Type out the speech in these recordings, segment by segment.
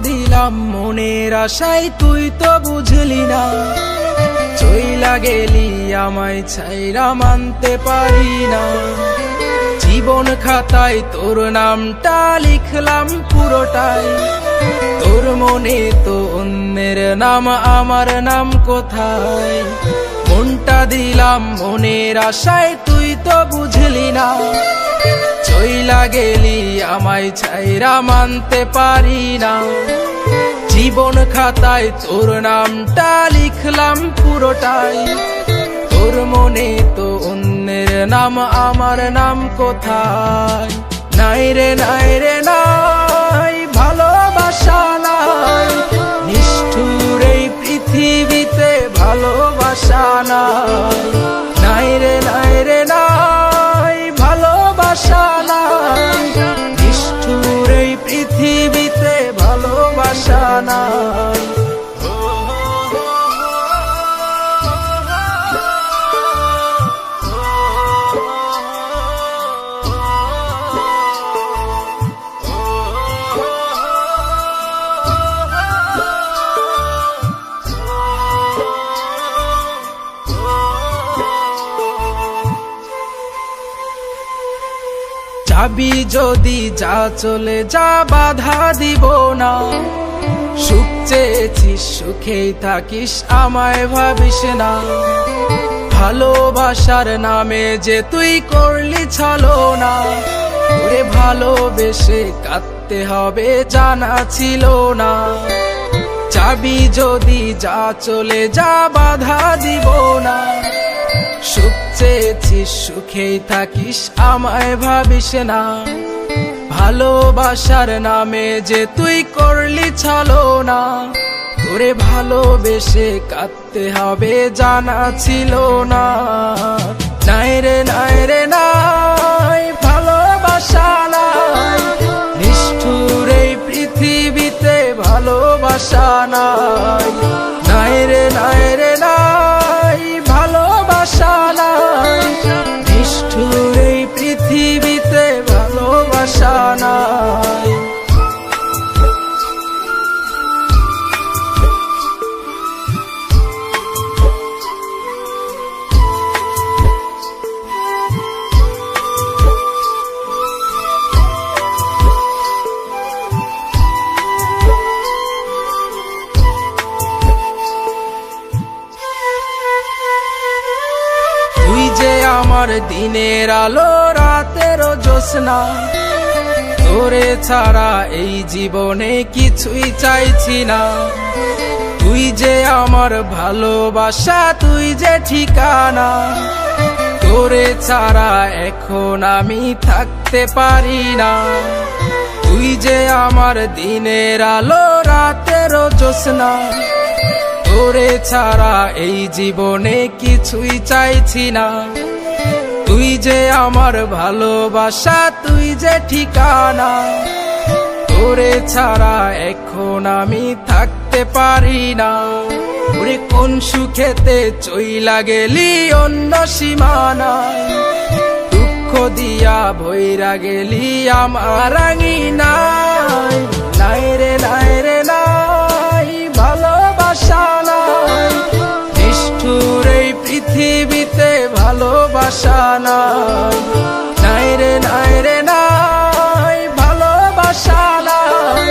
দিলাম মনের আশায়, তুই তো বুঝলি না। চইলা গেলি আমায় ছাইরা মানতে পারি না। জীবন খাতায় তোর নামটা লিখলাম পুরোটাই, তোর মনে তো অন্যের নাম, আমার নাম কোথায়? মনটা দিলাম মনের আশায়, তুই তো বুঝলি না। চইলা গেলি আমায় ছাইরা মানতে পারি না। জীবন খাতায় তোর নামটা লিখলাম পুরোটাই, তোর মনে তো অন্যের নাম, আমার নাম কোথায়? নাই রে নাই রে নাই, ভালোবাসা নাই, নিষ্ঠুর এই পৃথিবীতে ভালোবাসা নাই। নাই রে নাই রে নাই, ভালোবাসা নাই, নিষ্ঠুর এই পৃথিবীতে ভালোবাসা নাই। যাবি যদি যা, চলে যা, বাধা দিব না। সুখ চেয়েছিস সুখেই থাকিস, আমায় ভাবিস না। ভালোবাসার নামে যে তুই করলি ছলনা, ওরে ভালোবেসে কাঁদতে হবে জানা ছিল না। যাবি যদি যা, চলে যা, বাধা দিব না। সুখ চেয়েছিস সুখেই থাকিস, আমায় ভাবিস না। ভালোবাসার নামে যে তুই করলি ছলনা, তোরে ভালোবেসে কাঁদতে হবে জানা ছিল না। নাই রে নাই রে নাই, ভালোবাসা নাই, নিষ্ঠুর এই পৃথিবীতে ভালোবাসা নাই। নাই রে নাই রে নাই, ভালোবাসা নাই, নিষ্ঠুর এই পৃথিবীতে ভালোবাসা নাই। তুই যে আমার দিনের আলো, রাতের জ্যোৎস্না, তোরে ছাড়া এই জীবনে কিছুই চাইছি না। তুই যে আমার ভালোবাসা, তুই যে ঠিকানা, তোরে ছাড়া এখন আমি থাকতে পারি না। তুই যে আমার দিনের আলো, রাতের জ্যোৎস্না, তোরে ছাড়া এই জীবনে কিছুই চাইছি না। তুই যে আমার ভালোবাসা, তুই যে ঠিকানা, তোরে ছাড়া এখন আমি থাকতে পারি না। ওরে কোন সুখেতে চইলা গেলি অন্য সীমানায়, দুঃখ দিয়া ভইরা গেলি আমার আঙিনায়। নাই রে নাই রে নাই, ভালোবাসা নাই, নিষ্ঠুর এই পৃথিবীতে ভালোবাসা নাই। নাই রে নাই রে নাই, ভালোবাসা নাই,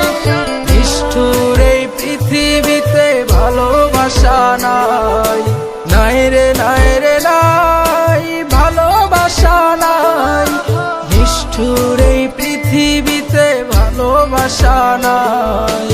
নিষ্ঠুর এই পৃথিবীতে ভালোবাসা নাই। নাই রে নাই রে নাই, ভালোবাসা নাই, নিষ্ঠুর এই পৃথিবীতে ভালোবাসা নাই।